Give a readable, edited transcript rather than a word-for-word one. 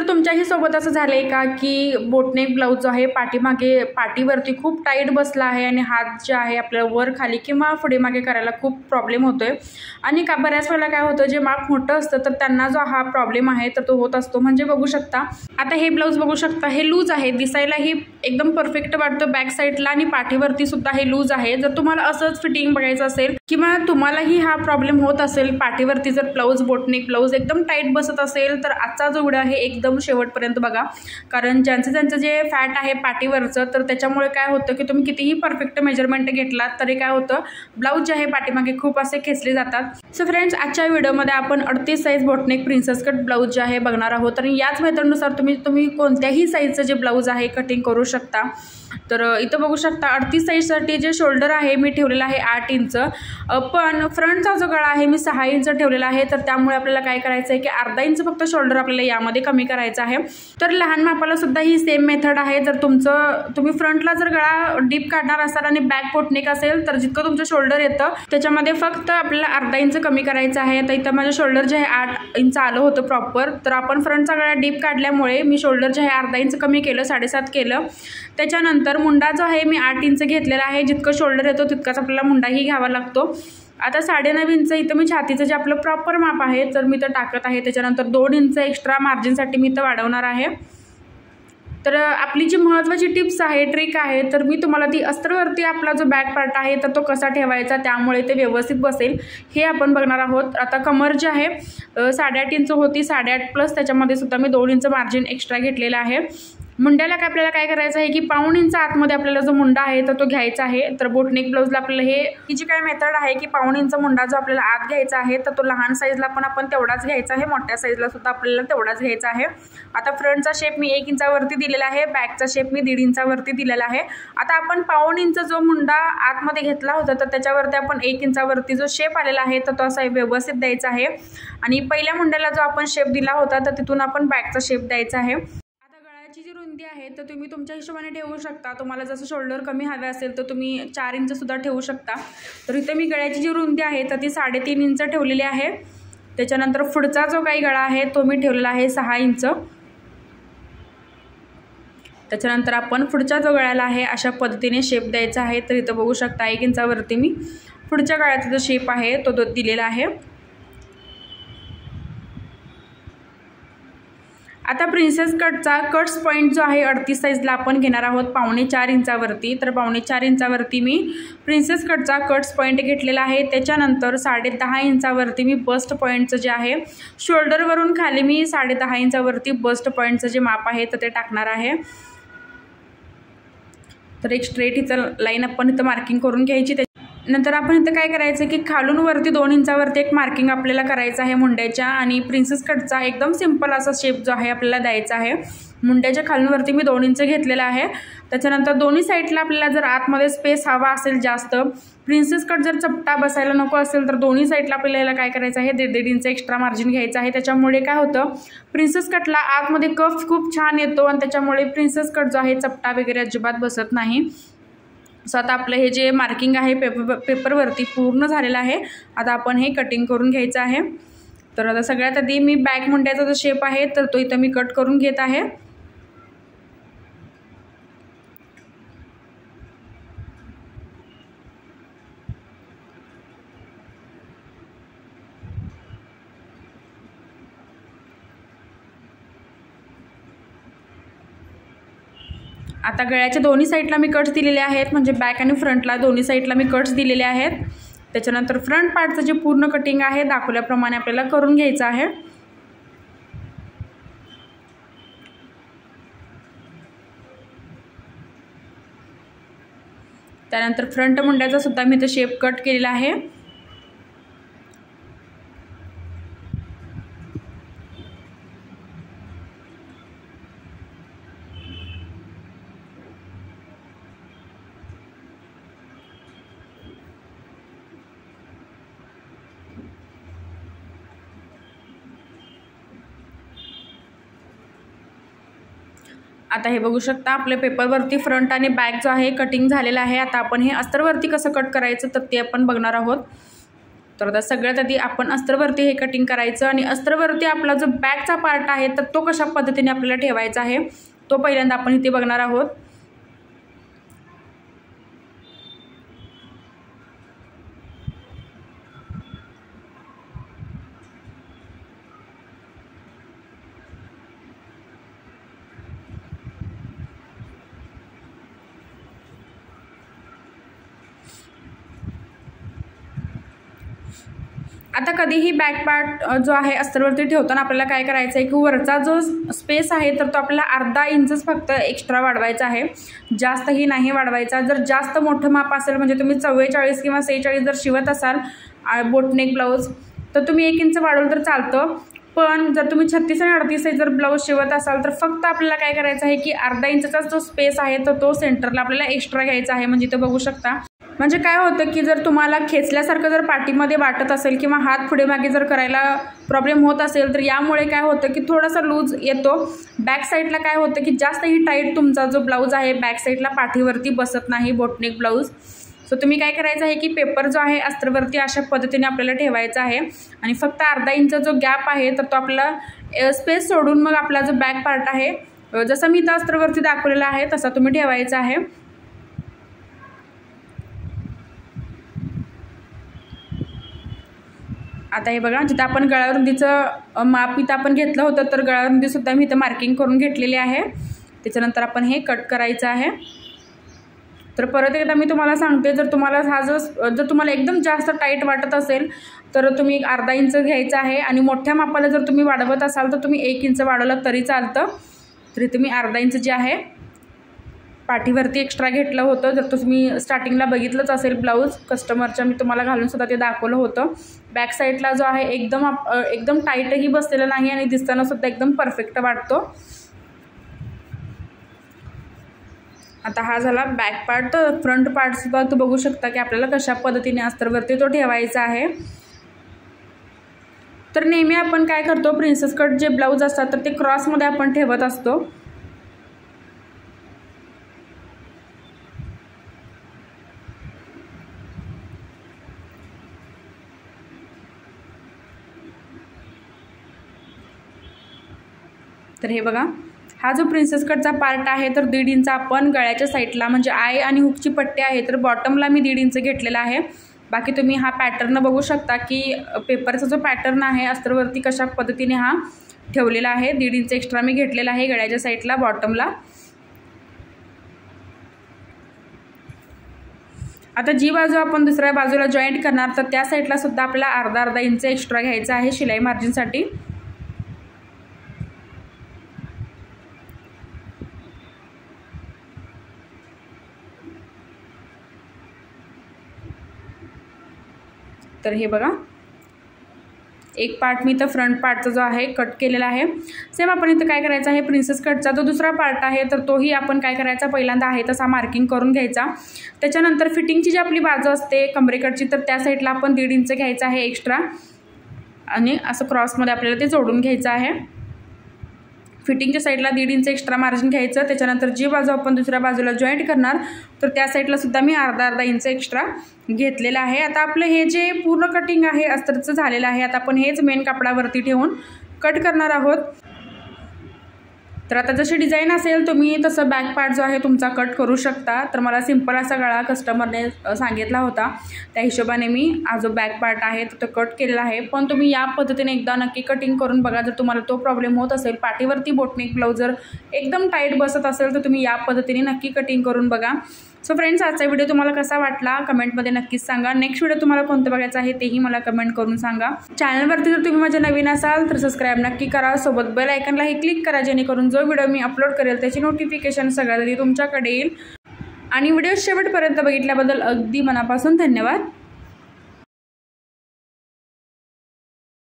तर तुमच्याही सोबत असं झालं आहे का की बोटनेक ब्लाऊज जो आहे पाठीमागे पाठीवरती खूप टाईट बसला आहे आणि हात जे आहे आपल्याला वर खाली किंवा पुढे मागे करायला खूप प्रॉब्लेम होतो आहे आणि बऱ्याच वेळेला काय होतं जे माप मोठं असतं तर त्यांना जो हा प्रॉब्लेम आहे तर तो होत असतो। म्हणजे बघू शकता आता हे ब्लाऊज बघू शकता हे लूज आहे, दिसायलाही एकदम परफेक्ट वाटतं बॅक साईडला आणि पाठीवरती सुद्धा हे लूज आहे। जर तुम्हाला असंच फिटिंग बघायचं असेल किंवा तुम्हालाही हा प्रॉब्लेम होत असेल पाठीवरती जर ब्लाऊज बोटनेक ब्लाऊज एकदम टाईट बसत असेल तर आजचा जो व्हिडिओ आहे एकदम शेवटपर्यंत बघा, कारण ज्यांचं जे फॅट आहे पाठीवरचं तर त्याच्यामुळे काय होतं की तुम्ही कितीही परफेक्ट मेजरमेंट घेतलात तरी काय होतं ब्लाऊज जे आहे पाठीमागे खूप असे खेचले जातात। सो फ्रेंड्स आजच्या व्हिडिओमध्ये आपण 38 size boatneck princess cut blouse जे आहे बघणार आहोत आणि याच मेथडनुसार तुम्ही कोणत्याही साईजचं जे ब्लाऊज आहे कटिंग करू शकता। तर इथं बघू शकता 38 साईजसाठी जे शोल्डर आहे मी ठेवलेला आहे 8 इंच, पण फ्रंटचा जो गळा आहे मी 6 इंच ठेवलेला आहे। तर त्यामुळे आपल्याला काय करायचं आहे की अर्धा इंच फक्त शोल्डर आपल्याला यामध्ये कमी करायचा आहे। तर लहान मापाला सुद्धा ही सेम मेथड आहे। जर तुम्ही फ्रंटला जर गळा डीप काढणार असाल आणि बॅक बोटनेक असेल तर जितकं तुमचं शोल्डर येतं त्याच्यामध्ये फक्त आपल्याला अर्धा इंच कमी करायचं आहे। तर इथं माझं शोल्डर जे आहे 8 इंच आलं होतं प्रॉपर, तर आपण फ्रंटचा गळा डीप काढल्यामुळे मी शोल्डर जे आहे अर्धा इंच कमी केलं, 7.5 केलं। त्याच्यानंतर मुंडा जो आहे मी 8 इंच घेतलेला आहे, जितकं शोल्डर येतो तितकाच आपल्याला मुंडाही घ्यावा लागतो। आता 9.5 इंच इथं मी छातीचं जे आपलं प्रॉपर माप आहे तर मी इथं टाकत आहे। त्याच्यानंतर 2 इंच एक्स्ट्रा मार्जिनसाठी मी इथं वाढवणार आहे। तर आपली जी महत्त्वाची टिप्स आहे ट्रिक आहे तर मी तुम्हाला ती अस्तरवरती आपला जो बॅक पार्ट आहे तर तो कसा ठेवायचा त्यामुळे ते व्यवस्थित बसेल हे आपण बघणार आहोत। आता कमर जी आहे 8.5 इंच होती, 8.5 प्लस त्याच्यामध्ये सुद्धा मी 2 इंच मार्जिन एक्स्ट्रा घेतलेला आहे। मुंड्याला आपल्याला काय करायचं आहे की 1.5 इंच आतमध्ये आपल्याला जो मुंडा आहे तर तो घ्यायचा आहे। तर बोटनेक ब्लाऊजला आपल्याला ही जी काय मेथड आहे की 1.5 इंच मुंडा जो आपल्याला आत घ्यायचा आहे तर तो लहान साईजला पण आपण तेवढाच घ्यायचा आहे, मोठ्या साईजला सुद्धा आपल्याला तेवढाच घ्यायचा आहे। आता फ्रंटचा शेप मी 1 इंचावरती दिलेला आहे, बॅकचा शेप मी 1.5 इंचावरती दिलेला आहे। आता आपण 1.5 इंच जो मुंडा आतमध्ये घेतला होता तर त्याच्यावरती आपण 1 इंचावरती जो शेप आलेला आहे तर तो असा व्यवस्थित द्यायचा आहे आणि पहिल्या मुंड्याला जो आपण शेप दिला होता तर तिथून आपण बॅकचा शेप द्यायचा आहे। ची जी रुंदी आहे तर तुम्ही तुमच्या हिशोबाने ठेवू शकता, तुम्हाला जसं शोल्डर कमी हवे असेल तर तुम्ही 4 इंच सुद्धा ठेवू शकता। तर इथे मी गळ्याची जी रुंदी आहे तर ती 3.5 इंच ठेवलेली आहे। त्याच्यानंतर पुढचा जो काही गळा आहे तो मी ठेवलेला आहे 6 इंच। त्याच्यानंतर आपण पुढच्या जो गळ्याला आहे अशा पद्धतीने शेप द्यायचा आहे। तर इथं बघू शकता 1 इंचावरती मी पुढच्या गळ्याचा जो शेप आहे तो दिलेला आहे। आता प्रिन्सेस कटचा कट्स पॉईंट जो आहे 38 साईजला आपण घेणार आहोत 4.25 इंचावरती। तर 4.25 इंचावरती मी प्रिन्सेस कटचा कट्स पॉईंट घेतलेला आहे। त्याच्यानंतर 10.5 इंचावरती मी बस्ट पॉईंटचं जे आहे शोल्डरवरून खाली मी 10.5 इंचावरती बस्ट पॉईंटचं जे माप आहे तर ते टाकणार आहे। तर एक स्ट्रेट इथं लाईन आपण इथं मार्किंग करून घ्यायची। नंतर आपण इथं काय करायचं की खालून वरती 2 इंचावरती एक मार्किंग आपल्याला करायचं आहे मुंड्याच्या आणि प्रिन्सेस कटचा एकदम सिंपल असा शेप जो आहे आपल्याला द्यायचा आहे। मुंड्याच्या खालून वरती मी 2 इंच घेतलेला आहे। त्याच्यानंतर दोन्ही साईडला आपल्याला जर आतमध्ये स्पेस हवा असेल जास्त, प्रिन्सेस कट जर चपटा बसायला नको असेल तर दोन्ही साईडला आपल्याला काय करायचं आहे 1.5 इंच एक्स्ट्रा मार्जिन घ्यायचं आहे। त्याच्यामुळे काय होतं प्रिन्सेस कटला आतमध्ये कफ खूप छान येतो आणि त्याच्यामुळे प्रिन्सेस कट जो आहे चपटा वगैरे अजिबात बसत नाही। सो आता आपलं हे जे मार्किंग आहे पेपरवरती पूर्ण झालेलं आहे। आता आपण हे कटिंग करून घ्यायचं आहे। तर आता सगळ्यात आधी मी बॅक मुंड्याचा जो शेप आहे तर तो इथं मी कट करून घेत आहे। आता गळ्याच्या दोन्ही साईडला मी कट्स दिलेले आहेत, म्हणजे बॅक आणि फ्रंटला दोन्ही साईडला मी कट्स दिलेले आहेत। त्याच्यानंतर फ्रंट पार्टचं जे पूर्ण कटिंग आहे दाखवल्याप्रमाणे आपल्याला करून घ्यायचं आहे। त्यानंतर फ्रंट मुंड्याचा सुद्धा मी इथे शेप कट केलेला आहे। आता हे बघू शकता आपल्या पेपरवरती फ्रंट आणि बॅक जो आहे कटिंग झालेला आहे। आता आपण हे अस्तरवरती कसं कट करायचं तर ते आपण बघणार आहोत। तर आता सगळ्यात आधी आपण अस्तरवरती हे कटिंग करायचं आणि अस्तरवरती आपला जो बॅकचा पार्ट आहे तर तो कशा पद्धतीने आपल्याला ठेवायचा आहे तो पहिल्यांदा आपण इथे बघणार आहोत। आता कधीही बॅक पार्ट जो आहे अस्तरवरती ठेवताना आपल्याला काय करायचं आहे की वरचा जो स्पेस आहे तर तो आपल्याला अर्धा इंचच फक्त एक्स्ट्रा वाढवायचा आहे, जास्तही नाही वाढवायचा। जर जास्त मोठं माप असेल म्हणजे तुम्ही 44 किंवा 46 जर शिवत असाल बोटनेक ब्लाऊज तर तुम्ही 1 इंच वाढवलं तर चालतं, पण जर तुम्ही 36 आणि 38 जर ब्लाऊज शिवत असाल तर फक्त आपल्याला काय करायचं आहे की अर्धा इंचचा जो स्पेस आहे तर तो सेंटरला आपल्याला एक्स्ट्रा घ्यायचा आहे। म्हणजे इथं बघू शकता, म्हणजे काय होतं की जर तुम्हाला खेचल्यासारखं जर पाठीमध्ये वाटत असेल किंवा हात पुढे मागे जर करायला प्रॉब्लेम होत असेल तर यामुळे काय होतं की थोडासा लूज येतो। बॅक साईडला काय होतं की जास्तही टाईट तुमचा जो ब्लाऊज आहे बॅक साईडला पाठीवरती बसत नाही बोटनेक ब्लाऊज। सो तुम्ही काय करायचं आहे की पेपर जो आहे अस्तरवरती अशा पद्धतीने आपल्याला ठेवायचा आहे आणि फक्त अर्धा इंच जो गॅप आहे तर तो आपला स्पेस सोडून मग आपला जो बॅक पार्ट आहे जसं मी इथं अस्तरवरती दाखवलेला आहे तसा तुम्ही ठेवायचा आहे। आता हे बघा, जिथं आपण गळारुंदीचं माप इथं आपण घेतलं होतं तर गळारुंदीसुद्धा मी इथं मार्किंग करून घेतलेली आहे। त्याच्यानंतर आपण हे कट करायचं आहे। तर परत एकदा मी तुम्हाला सांगते, जर तुम्हाला जर तुम्हाला एकदम जास्त टाईट वाटत असेल तर तुम्ही अर्धा इंच घ्यायचं आहे आणि मोठ्या मापाला जर तुम्ही वाढवत असाल तर तुम्ही 1 इंच वाढवलं तरी चालतं। तरी तुम्ही अर्धा इंच जे आहे पाठीवरती एक्स्ट्रा घेतलं होतं। जर तुम्ही स्टार्टिंगला बघितलंच असेल ब्लाऊज कस्टमरच्या मी तुम्हाला घालून सुद्धा ते दाखवलं होतं। बॅक साईडला जो आहे एकदम टाईटही बसलेला नाही आणि दिसताना सुद्धा एकदम परफेक्ट वाटतो। आता हा झाला बॅक पार्ट। तर फ्रंट पार्ट सुद्धा तो बघू शकता की आपल्याला कशा पद्धतीने अस्तरवरती तो ठेवायचा आहे। तर नेहमी आपण काय करतो, प्रिन्सेस कट जे ब्लाऊज असतात तर ते क्रॉसमध्ये आपण ठेवत असतो। तर हे बघा, हा जो प्रिन्सेस कटचा पार्ट आहे तर 1.5 इंच आपण गळ्याच्या साईडला म्हणजे आय आणि हुकची पट्टी आहे तर बॉटमला मी 1.5 इंच घेतलेला आहे। बाकी तुम्ही हा पॅटर्न बघू शकता की पेपरचा जो पॅटर्न आहे अस्तरवरती कशा पद्धतीने हा ठेवलेला आहे। 1.5 इंच एक्स्ट्रा मी घेतलेला आहे गळ्याच्या साईडला बॉटमला। आता जी बाजू आपण दुसऱ्या बाजूला जॉईंट करणार तर त्या साईडला सुद्धा आपल्याला अर्धा इंच एक्स्ट्रा घ्यायचा आहे शिलाई मार्जिनसाठी। तर हे बघा, एक पार्ट मी इथं फ्रंट पार्टचा जो आहे कट केलेला आहे। सेम आपण इथं काय करायचं आहे, प्रिन्सेस कटचा जो दुसरा पार्ट आहे तर तोही आपण काय करायचा पहिल्यांदा आहे तसा मार्किंग करून घ्यायचा। त्याच्यानंतर फिटिंगची जी आपली बाजू असते कमरेकडची तर त्या साईडला आपण 1.5 इंच घ्यायचा आहे एक्स्ट्रा आणि असं क्रॉसमध्ये आपल्याला ते जोडून घ्यायचं आहे। फिटिंगच्या साईडला 1.5 इंच एक्स्ट्रा मार्जिन घ्यायचं। त्याच्यानंतर जी बाजू आपण दुसऱ्या बाजूला जॉईंट करणार तर त्या साईडला सुद्धा मी अर्धा इंच एक्स्ट्रा घेतलेला आहे। आता आपलं हे जे पूर्ण कटिंग आहे अस्तरचं झालेलं आहे। आता आपण हेच मेन कापडावरती ठेवून कट करणार आहोत। तर आता जशी डिझाईन असेल तुम्ही तसं बॅक पार्ट जो आहे तुमचा कट करू शकता। तर मला सिंपल असा गळा कस्टमरने सांगितला होता त्या हिशोबाने मी हा जो बॅक पार्ट आहे तो कट केलेला आहे। पण तुम्ही या पद्धतीने एकदा नक्की कटिंग करून बघा। जर तुम्हाला तो प्रॉब्लेम होत असेल पाठीवरती बोटनेक ब्लाऊज जर एकदम टाईट बसत असेल तर तुम्ही या पद्धतीने नक्की कटिंग करून बघा। सो फ्रेंड्स, आजचा व्हिडिओ तुम्हाला कसा वाटला कमेंटमध्ये नक्कीच सांगा। नेक्स्ट व्हिडिओ तुम्हाला कोणतं बघायचं आहे तेही मला कमेंट करून सांगा। चॅनलवरती जर तुम्ही माझ्या नवीन असाल तर सबस्क्राईब नक्की करा, सोबत बेल आयकॉनलाही क्लिक करा जेणेकरून जो व्हिडिओ मी अपलोड करेल त्याची नोटिफिकेशन सगळ्यात आधी तुमच्याकडे येईल। आणि व्हिडिओ शेवटपर्यंत बघितल्याबद्दल अगदी मनापासून धन्यवाद।